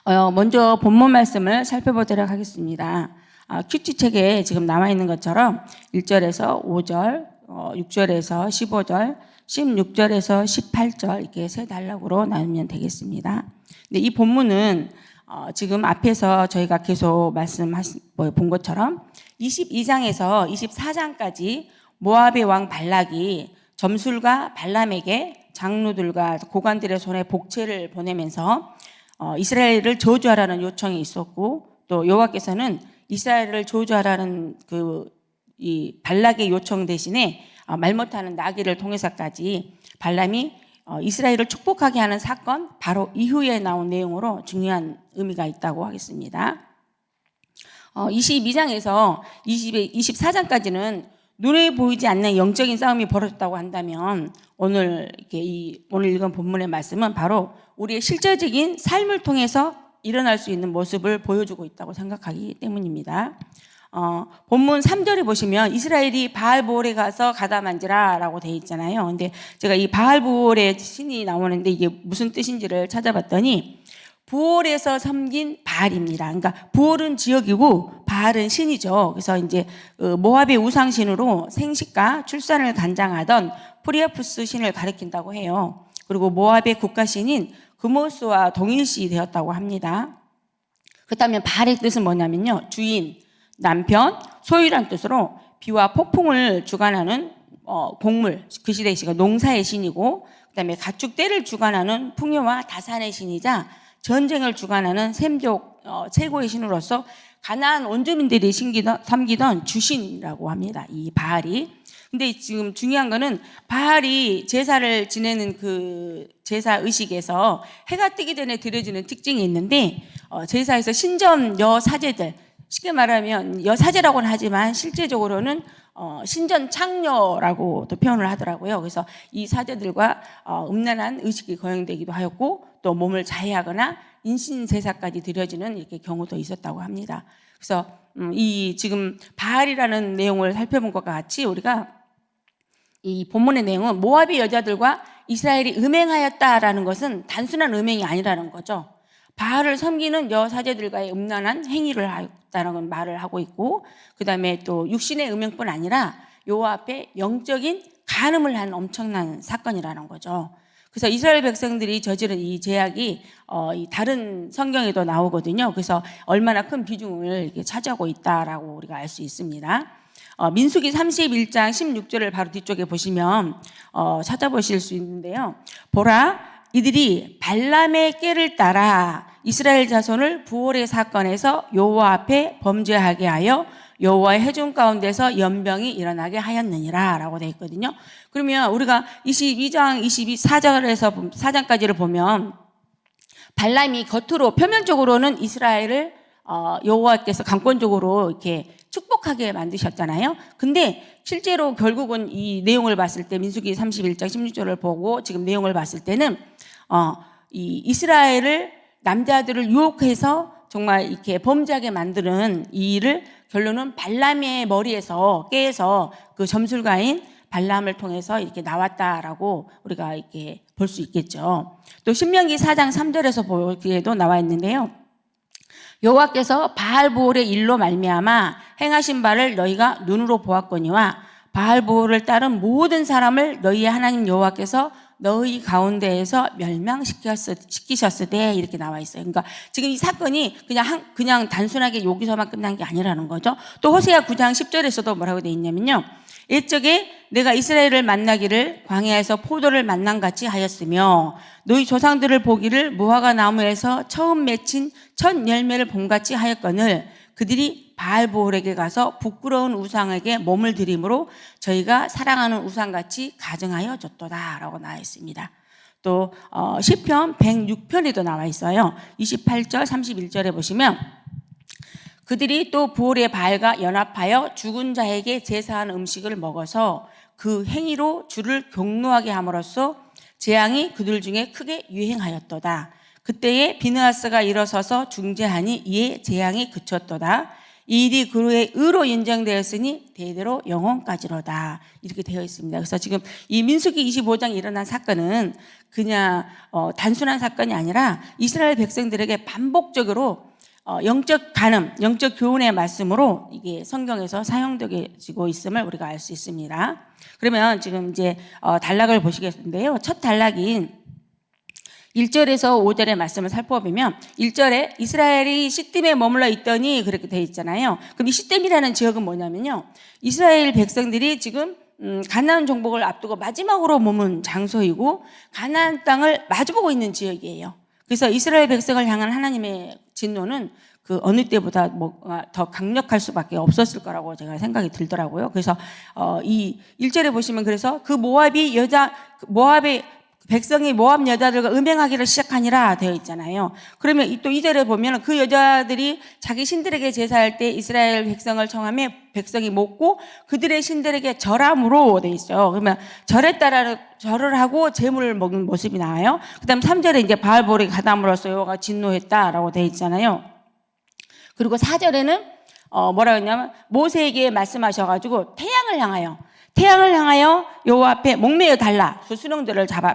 먼저 본문 말씀을 살펴보도록 하겠습니다. 큐티책에 지금 나와 있는 것처럼 1절에서 5절, 6절에서 15절, 16절에서 18절 이렇게 세 단락으로 나누면 되겠습니다. 근데 이 본문은 지금 앞에서 저희가 계속 본 것처럼 22장에서 24장까지 모압의 왕 발락이 점술가 발람에게 장로들과 고관들의 손에 복채를 보내면서 이스라엘을 저주하라는 요청이 있었고, 또 여호와께서는 이스라엘을 저주하라는 이 발락의 요청 대신에 말 못하는 나귀를 통해서까지 발람이 이스라엘을 축복하게 하는 사건, 바로 이후에 나온 내용으로 중요한 의미가 있다고 하겠습니다. 22장에서 24장까지는 눈에 보이지 않는 영적인 싸움이 벌어졌다고 한다면, 오늘 읽은 본문의 말씀은 바로 우리의 실제적인 삶을 통해서 일어날 수 있는 모습을 보여주고 있다고 생각하기 때문입니다. 본문 3절에 보시면 이스라엘이 바알보올에 가서 가다만지라 라고 되어 있잖아요. 근데 제가 이 바알보올의 신이 나오는데 이게 무슨 뜻인지를 찾아봤더니 부올에서 섬긴 바알입니다. 그러니까 부올은 지역이고 바알은 신이죠. 그래서 이제 모압의 우상신으로 생식과 출산을 관장하던 프리아푸스 신을 가리킨다고 해요. 그리고 모압의 국가신인 그모스와 동일시 되었다고 합니다. 그렇다면 바알의 뜻은 뭐냐면요, 주인, 남편, 소유란 뜻으로 비와 폭풍을 주관하는 곡물, 그 시대의 시가 농사의 신이고, 그다음에 가축 떼를 주관하는 풍요와 다산의 신이자 전쟁을 주관하는 샘족 최고의 신으로서 가나안 원주민들이 섬기던 주신이라고 합니다, 이 바알이. 근데 지금 중요한 거는 바알이 제사를 지내는 그 제사 의식에서 해가 뜨기 전에 드려지는 특징이 있는데, 제사에서 신전 여사제들, 쉽게 말하면 여사제라고는 하지만 실제적으로는 신전 창녀라고도 표현을 하더라고요. 그래서 이 사제들과 음란한 의식이 거행되기도 하였고, 또 몸을 자해하거나 인신 제사까지 드려지는 이렇게 경우도 있었다고 합니다. 그래서 이 지금 바알이라는 내용을 살펴본 것과 같이 우리가 이 본문의 내용은 모압의 여자들과 이스라엘이 음행하였다라는 것은 단순한 음행이 아니라는 거죠. 바알을 섬기는 여사제들과의 음란한 행위를 하였다는 말을 하고 있고, 그 다음에 또 육신의 음행뿐 아니라 여호와 앞에 영적인 간음을 한 엄청난 사건이라는 거죠. 그래서 이스라엘 백성들이 저지른 이 죄악이 다른 성경에도 나오거든요. 그래서 얼마나 큰 비중을 차지하고 있다라고 우리가 알 수 있습니다. 민수기 31장 16절을 바로 뒤쪽에 보시면 찾아보실 수 있는데요. 보라, 이들이 발람의 꾀를 따라 이스라엘 자손을 부올의 사건에서 여호와 앞에 범죄하게 하여 여호와의 회중 가운데서 연병이 일어나게 하였느니라 라고 되어 있거든요. 그러면 우리가 22장 24절에서 4장까지를 보면 발람이 겉으로 표면적으로는 이스라엘을 여호와께서 강권적으로 이렇게 축복하게 만드셨잖아요. 근데 실제로 결국은 이 내용을 봤을 때 민수기 31장 16절을 보고 지금 내용을 봤을 때는 이 이스라엘을 남자들을 유혹해서 정말 이렇게 범죄하게 만드는 이 일을 결론은 발람의 머리에서 깨서 그 점술가인 발람을 통해서 이렇게 나왔다라고 우리가 이렇게 볼 수 있겠죠. 또 신명기 4장 3절에서 보기에도 나와 있는데요. 여호와께서 바알보올의 일로 말미암아 행하신 바를 너희가 눈으로 보았거니와 바알보올을 따른 모든 사람을 너희의 하나님 여호와께서 너희 가운데에서 멸망시키셨으되 이렇게 나와 있어요. 그러니까 지금 이 사건이 그냥 단순하게 여기서만 끝난 게 아니라는 거죠. 또 호세아 9장 10절에서도 뭐라고 되어 있냐면요. 옛적에 내가 이스라엘을 만나기를 광야에서 포도를 만난 같이 하였으며 너희 조상들을 보기를 무화과 나무에서 처음 맺힌 첫 열매를 봄같이 하였거늘 그들이 바알보올에게 가서 부끄러운 우상에게 몸을 들임으로 저희가 사랑하는 우상같이 가증하여 줬도다 라고 나와 있습니다. 또 시편 106편에도 나와 있어요. 28절 31절에 보시면 그들이 또 부올의 바알과 연합하여 죽은 자에게 제사한 음식을 먹어서 그 행위로 주를 경노하게 함으로써 재앙이 그들 중에 크게 유행하였도다. 그때에 비느하스가 일어서서 중재하니 이에 재앙이 그쳤도다. 이 일이 그의 의로 인정되었으니 대대로 영원까지로다. 이렇게 되어 있습니다. 그래서 지금 이 민수기 25장에 일어난 사건은 그냥 단순한 사건이 아니라 이스라엘 백성들에게 반복적으로 영적 간음, 영적 교훈의 말씀으로 이게 성경에서 사용되고 있음을 우리가 알 수 있습니다. 그러면 지금 이제 단락을 보시겠는데요. 첫 단락인 1절에서 5절의 말씀을 살펴보면 1절에 이스라엘이 시딤에 머물러 있더니 그렇게 되어 있잖아요. 그럼 이 시딤이라는 지역은 뭐냐면요. 이스라엘 백성들이 지금 가나안 정복을 앞두고 마지막으로 머문 장소이고 가나안 땅을 마주보고 있는 지역이에요. 그래서 이스라엘 백성을 향한 하나님의 진노는 그 어느 때보다 더 강력할 수밖에 없었을 거라고 제가 생각이 들더라고요. 그래서 이 1절에 보시면 그래서 그 모압의 백성이 모압 여자들과 음행하기를 시작하니라 되어 있잖아요. 그러면 또 2절에 보면 그 여자들이 자기 신들에게 제사할 때 이스라엘 백성을 청하며 백성이 먹고 그들의 신들에게 절함으로 되어 있어요. 그러면 절에 따라 절을 하고 제물을 먹는 모습이 나와요. 그 다음 3절에 이제 바알볼에 가담으로써 여호와가 진노했다라고 되어 있잖아요. 그리고 4절에는 뭐라고 했냐면 모세에게 말씀하셔가지고 태양을 향하여 여호와 앞에 목매어 달라. 그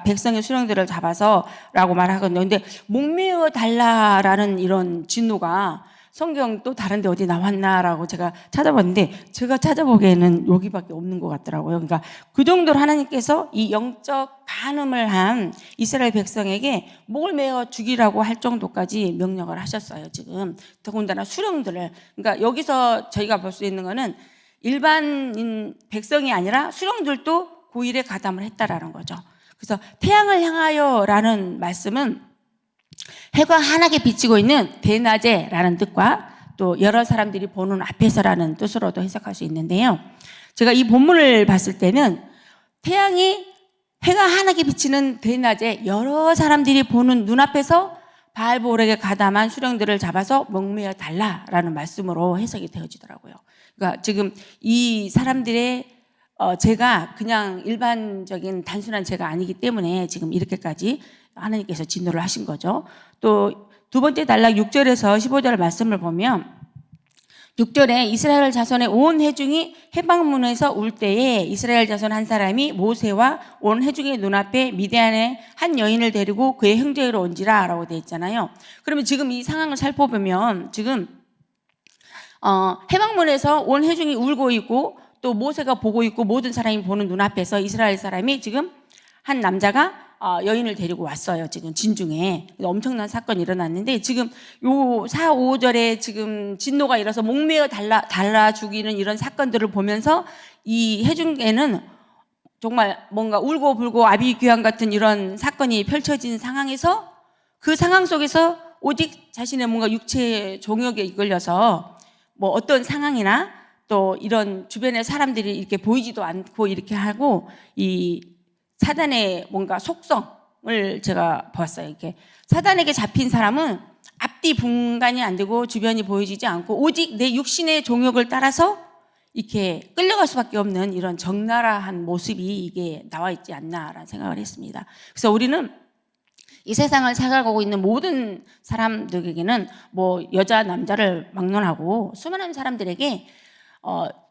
백성의 수령들을 잡아서라고 말하거든요. 근데 목매어 달라라는 이런 진노가 성경 또 다른데 어디 나왔나라고 제가 찾아봤는데 제가 찾아보기에는 여기밖에 없는 것 같더라고요. 그러니까 그 정도로 하나님께서 이 영적 간음을 한 이스라엘 백성에게 목을 매어 죽이라고 할 정도까지 명령을 하셨어요. 지금 더군다나 수령들을. 그러니까 여기서 저희가 볼 수 있는 거는 일반인 백성이 아니라 수령들도 그 일에 가담을 했다라는 거죠. 그래서 태양을 향하여라는 말씀은 해가 환하게 비치고 있는 대낮에라는 뜻과 또 여러 사람들이 보는 앞에서라는 뜻으로도 해석할 수 있는데요. 제가 이 본문을 봤을 때는 해가 환하게 비치는 대낮에 여러 사람들이 보는 눈앞에서 바알볼에게 가담한 수령들을 잡아서 목매어 달라라는 말씀으로 해석이 되어지더라고요. 그러니까 지금 이 사람들의 죄가 그냥 일반적인 단순한 죄가 아니기 때문에 지금 이렇게까지 하나님께서 진노를 하신 거죠. 또 두 번째 단락 6절에서 15절 말씀을 보면 6절에 이스라엘 자손의 온 회중이 해방문에서 울 때에 이스라엘 자손 한 사람이 모세와 온 회중의 눈앞에 미디안의 한 여인을 데리고 그의 형제로 온지라 라고 되어 있잖아요. 그러면 지금 이 상황을 살펴보면 지금 해방문에서 온 회중이 울고 있고 또 모세가 보고 있고 모든 사람이 보는 눈앞에서 이스라엘 사람이 지금 한 남자가 여인을 데리고 왔어요. 지금 진중에 엄청난 사건이 일어났는데 지금 요 4, 5절에 지금 진노가 일어서 목매어 달라 죽이는 이런 사건들을 보면서 이 회중에는 정말 뭔가 울고 불고 아비규환 같은 이런 사건이 펼쳐진 상황에서 그 상황 속에서 오직 자신의 뭔가 육체의 종욕에 이끌려서 뭐 어떤 상황이나 또 이런 주변의 사람들이 이렇게 보이지도 않고 이렇게 하고 이 사단의 뭔가 속성을 제가 봤어요. 이렇게 사단에게 잡힌 사람은 앞뒤 분간이 안 되고 주변이 보여지지 않고 오직 내 육신의 종욕을 따라서 이렇게 끌려갈 수밖에 없는 이런 적나라한 모습이 이게 나와 있지 않나라는 생각을 했습니다. 그래서 우리는 이 세상을 살아가고 있는 모든 사람들에게는 뭐 여자 남자를 막론하고 수많은 사람들에게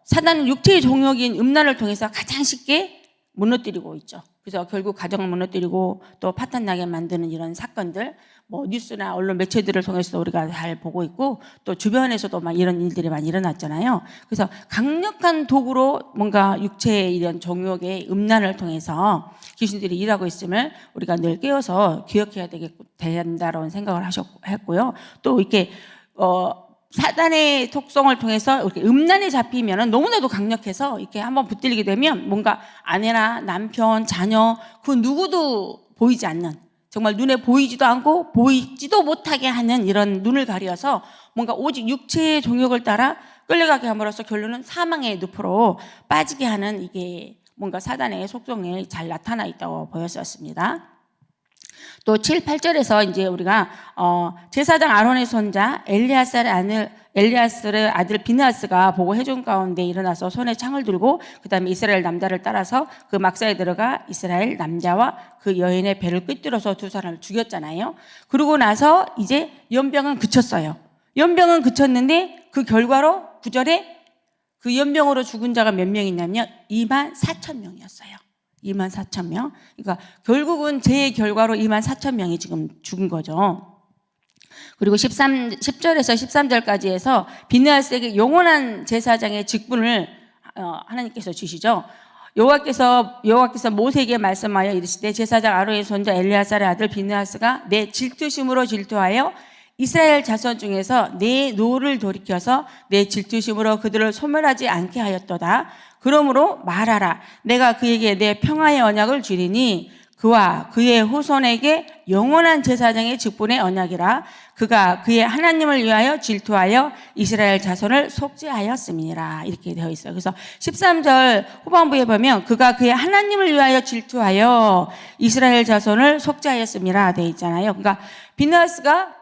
사단은 육체의 종욕인 음란을 통해서 가장 쉽게 무너뜨리고 있죠. 그래서 결국 가정을 무너뜨리고 또 파탄나게 만드는 이런 사건들 뭐 뉴스나 언론 매체들을 통해서 우리가 잘 보고 있고 또 주변에서도 막 이런 일들이 많이 일어났잖아요. 그래서 강력한 도구로 뭔가 육체의 이런 종욕의 음란을 통해서 귀신들이 일하고 있음을 우리가 늘 깨워서 기억해야 된다라는 생각을 했고요. 또 이렇게 사단의 속성을 통해서 이렇게 음란에 잡히면은 너무나도 강력해서 이렇게 한번 붙들리게 되면 뭔가 아내나 남편, 자녀 그 누구도 보이지 않는 정말 눈에 보이지도 않고 보이지도 못하게 하는 이런 눈을 가려서 뭔가 오직 육체의 종욕을 따라 끌려가게 함으로써 결론은 사망의 늪으로 빠지게 하는 이게 뭔가 사단의 속성이 잘 나타나 있다고 보였었습니다. 또 7, 8절에서 이제 우리가 제사장 아론의 손자 엘리아스의 아들 비느하스가 보고 회중 가운데 일어나서 손에 창을 들고 그 다음에 이스라엘 남자를 따라서 그 막사에 들어가 이스라엘 남자와 그 여인의 배를 꿰뚫어서 두 사람을 죽였잖아요. 그러고 나서 이제 연병은 그쳤어요. 연병은 그쳤는데 그 결과로 9절에 그 연병으로 죽은 자가 몇 명이냐면 24,000명이었어요. 24,000명. 그러니까 결국은 제 결과로 24,000명이 지금 죽은 거죠. 그리고 10절에서 13절까지 해서 비느하스에게 영원한 제사장의 직분을 하나님께서 주시죠. 여호와께서 모세에게 말씀하여 이르시되 제사장 아론의 손자 엘리아살의 아들 비느하스가 내 질투심으로 질투하여 이스라엘 자손 중에서 내 노를 돌이켜서 내 질투심으로 그들을 소멸하지 않게 하였도다. 그러므로 말하라. 내가 그에게 내 평화의 언약을 주리니 그와 그의 후손에게 영원한 제사장의 직분의 언약이라. 그가 그의 하나님을 위하여 질투하여 이스라엘 자손을 속죄하였음이니라. 이렇게 되어 있어요. 그래서 13절 후반부에 보면 그가 그의 하나님을 위하여 질투하여 이스라엘 자손을 속죄하였음이라 되어 있잖아요. 그러니까 비느하스가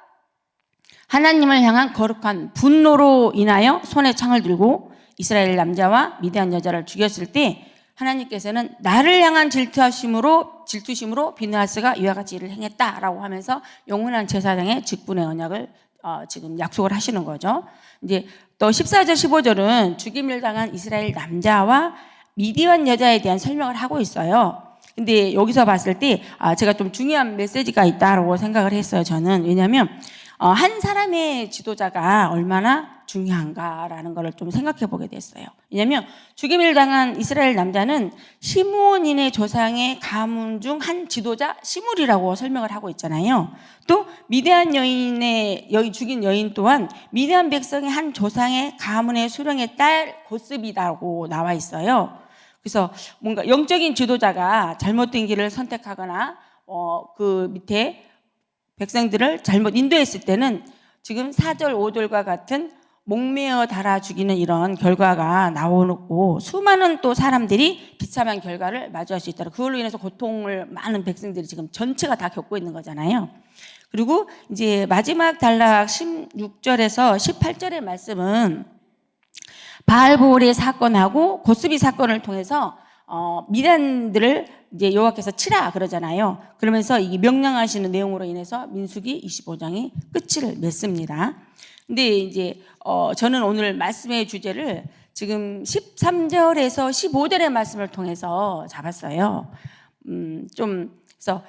하나님을 향한 거룩한 분노로 인하여 손에 창을 들고 이스라엘 남자와 미디안 여자를 죽였을 때 하나님께서는 나를 향한 질투심으로 비느하스가 이와 같이 일을 행했다라고 하면서 영원한 제사장의 직분의 언약을 지금 약속을 하시는 거죠. 이제 또 14절 15절은 죽임을 당한 이스라엘 남자와 미디안 여자에 대한 설명을 하고 있어요. 근데 여기서 봤을 때 제가 좀 중요한 메시지가 있다고 생각을 했어요. 저는. 왜냐하면 한 사람의 지도자가 얼마나 중요한가라는 걸 좀 생각해 보게 됐어요. 왜냐하면 죽임을 당한 이스라엘 남자는 시므온인의 조상의 가문 중 한 지도자 시므리라고 설명을 하고 있잖아요. 또 미디안 죽인 여인 또한 미디안 백성의 한 조상의 가문의 수령의 딸 고스비다고 나와 있어요. 그래서 뭔가 영적인 지도자가 잘못된 길을 선택하거나 그 밑에 백성들을 잘못 인도했을 때는 지금 4절 5절과 같은 목매어 달아 죽이는 이런 결과가 나오고 수많은 또 사람들이 비참한 결과를 마주할 수 있다. 그걸로 인해서 고통을 많은 백성들이 지금 전체가 다 겪고 있는 거잖아요. 그리고 이제 마지막 단락 16절에서 18절의 말씀은 바알보올의 사건하고 고스비 사건을 통해서 미디안들을 이제 여호와께서 치라 그러잖아요. 그러면서 이 명령하시는 내용으로 인해서 민수기 25장이 끝을 맺습니다. 근데 이제 저는 오늘 말씀의 주제를 지금 13절에서 15절의 말씀을 통해서 잡았어요. 그래서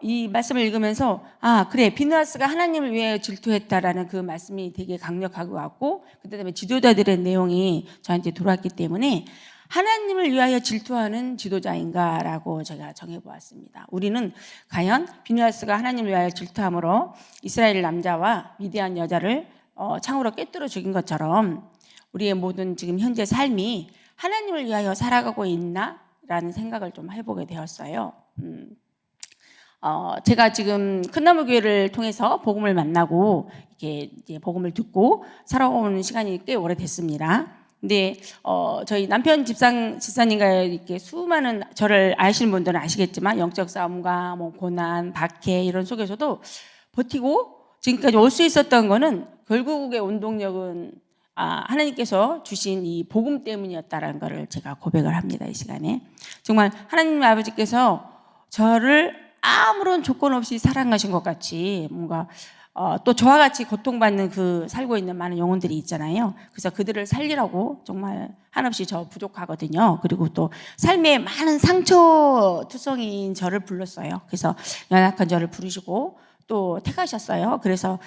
이 말씀을 읽으면서 그래 비느하스가 하나님을 위해 질투했다라는 그 말씀이 되게 강력하고 왔고 그다음에 지도자들의 내용이 저한테 들어왔기 때문에 하나님을 위하여 질투하는 지도자인가라고 제가 정해보았습니다. 우리는 과연 비느하스가 하나님을 위하여 질투함으로 이스라엘 남자와 미디안 여자를 창으로 꿰뚫어 죽인 것처럼 우리의 모든 지금 현재 삶이 하나님을 위하여 살아가고 있나라는 생각을 좀 해보게 되었어요. 제가 지금 큰나무교회를 통해서 복음을 만나고 이렇게 이제 복음을 듣고 살아오는 시간이 꽤 오래됐습니다. 근데 저희 남편 집사님과 이렇게 수많은 저를 아시는 분들은 아시겠지만 영적 싸움과 뭐 고난, 박해 이런 속에서도 버티고 지금까지 올 수 있었던 거는 결국의 원동력은 하나님께서 주신 이 복음 때문이었다라는 것을 제가 고백을 합니다. 이 시간에 정말 하나님 아버지께서 저를 아무런 조건 없이 사랑하신 것 같이 뭔가 또 저와 같이 고통받는 살고 있는 많은 영혼들이 있잖아요. 그래서 그들을 살리라고 정말 한없이 저 부족하거든요. 그리고 또 삶에 많은 상처투성이인 저를 불렀어요. 그래서 연약한 저를 부르시고 또 택하셨어요. 그래서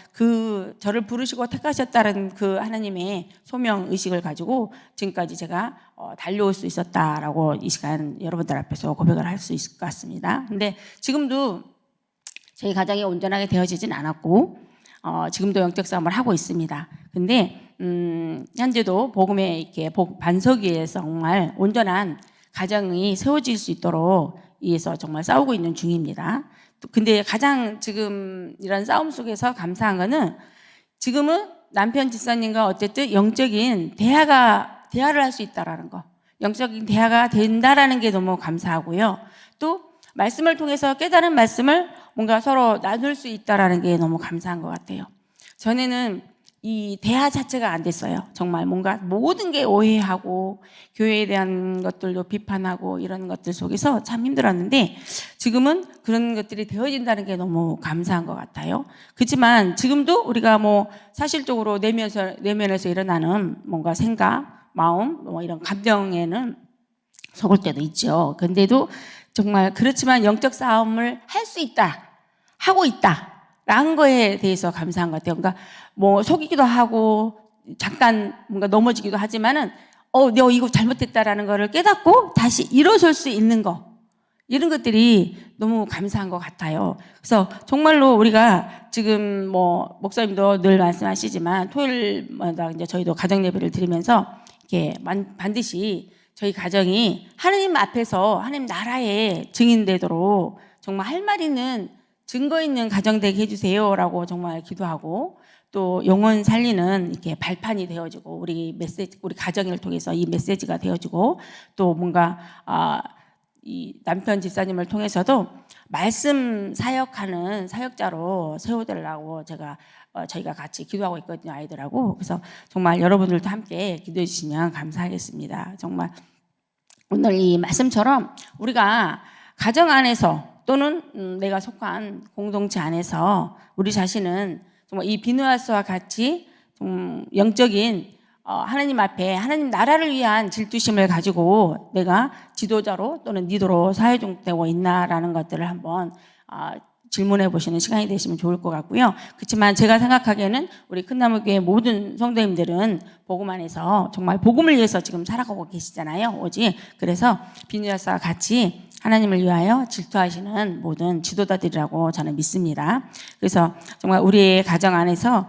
저를 부르시고 택하셨다는 그 하나님의 소명 의식을 가지고 지금까지 제가 달려올 수 있었다라고 이 시간 여러분들 앞에서 고백을 할 수 있을 것 같습니다. 근데 지금도 저희 가정이 온전하게 되어지진 않았고 지금도 영적 싸움을 하고 있습니다. 근데 현재도 복음의 이렇게 반석 위에서 정말 온전한 가정이 세워질 수 있도록 위해서 정말 싸우고 있는 중입니다. 근데 가장 지금 이런 싸움 속에서 감사한 거는 지금은 남편 집사님과 어쨌든 영적인 대화를 할 수 있다라는 거, 영적인 대화가 된다라는 게 너무 감사하고요. 또 말씀을 통해서 깨달은 말씀을 뭔가 서로 나눌 수 있다라는 게 너무 감사한 것 같아요. 전에는 이 대화 자체가 안 됐어요. 정말 뭔가 모든 게 오해하고 교회에 대한 것들도 비판하고 이런 것들 속에서 참 힘들었는데 지금은 그런 것들이 되어진다는 게 너무 감사한 것 같아요. 그렇지만 지금도 우리가 뭐 사실적으로 내면에서 일어나는 뭔가 생각, 마음, 뭐 이런 감정에는 속을 때도 있죠. 근데도 정말 그렇지만 영적 싸움을 할 수 있다, 하고 있다. 라는 거에 대해서 감사한 것 같아요. 그러니까 뭐 속이기도 하고 잠깐 뭔가 넘어지기도 하지만은 너 이거 잘못했다라는 거를 깨닫고 다시 일어설 수 있는 거, 이런 것들이 너무 감사한 것 같아요. 그래서 정말로 우리가 지금 뭐 목사님도 늘 말씀하시지만 토요일마다 이제 저희도 가정 예배를 드리면서 이렇게 반드시 저희 가정이 하나님 앞에서 하나님 나라의 증인되도록 정말 할 말 있는 증거 있는 가정 되게 해주세요라고 정말 기도하고, 또 영혼 살리는 이렇게 발판이 되어지고 우리 가정을 통해서 이 메시지가 되어지고, 또 뭔가 이 남편 집사님을 통해서도 말씀 사역하는 사역자로 세워달라고 저희가 같이 기도하고 있거든요, 아이들하고. 그래서 정말 여러분들도 함께 기도해 주시면 감사하겠습니다. 정말 오늘 이 말씀처럼 우리가 가정 안에서 또는 내가 속한 공동체 안에서 우리 자신은 정말 이 비누아스와 같이 영적인 하나님 앞에 하나님 나라를 위한 질투심을 가지고 내가 지도자로 또는 리더로 사회중되고 있나라는 것들을 한번 질문해 보시는 시간이 되시면 좋을 것 같고요. 그렇지만 제가 생각하기에는 우리 큰나무교회 모든 성도님들은 복음 안에서 정말 복음을 위해서 지금 살아가고 계시잖아요, 오직. 그래서 비누아스와 같이 하나님을 위하여 질투하시는 모든 지도자들이라고 저는 믿습니다. 그래서 정말 우리의 가정 안에서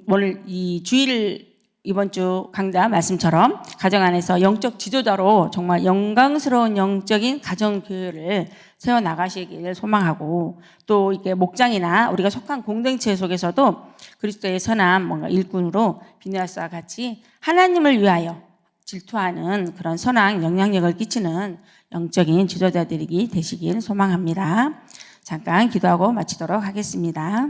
오늘 이 주일 이번 주 강좌 말씀처럼 가정 안에서 영적 지도자로 정말 영광스러운 영적인 가정교회를 세워나가시기를 소망하고, 또 이게 목장이나 우리가 속한 공동체 속에서도 그리스도의 선한 뭔가 일꾼으로 비누아스와 같이 하나님을 위하여 질투하는 그런 선한 영향력을 끼치는 영적인 지도자들이 되시길 소망합니다. 잠깐 기도하고 마치도록 하겠습니다.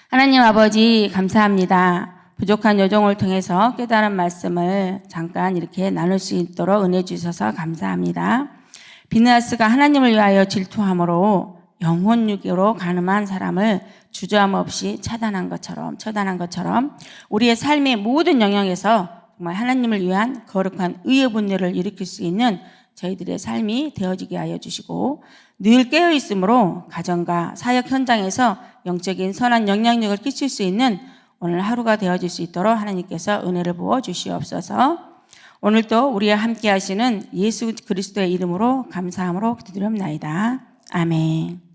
하나님 아버지 감사합니다. 부족한 여정을 통해서 깨달은 말씀을 잠깐 이렇게 나눌 수 있도록 은혜 주셔서 감사합니다. 비누아스가 하나님을 위하여 질투함으로 영혼 유기로 가늠한 사람을 주저함 없이 처단한 것처럼 우리의 삶의 모든 영역에서 정말 하나님을 위한 거룩한 의의 분열을 일으킬 수 있는 저희들의 삶이 되어지게 하여 주시고, 늘 깨어있으므로 가정과 사역 현장에서 영적인 선한 영향력을 끼칠 수 있는 오늘 하루가 되어질 수 있도록 하나님께서 은혜를 부어 주시옵소서. 오늘도 우리와 함께 하시는 예수 그리스도의 이름으로 감사함으로 기도드립니다. 아멘.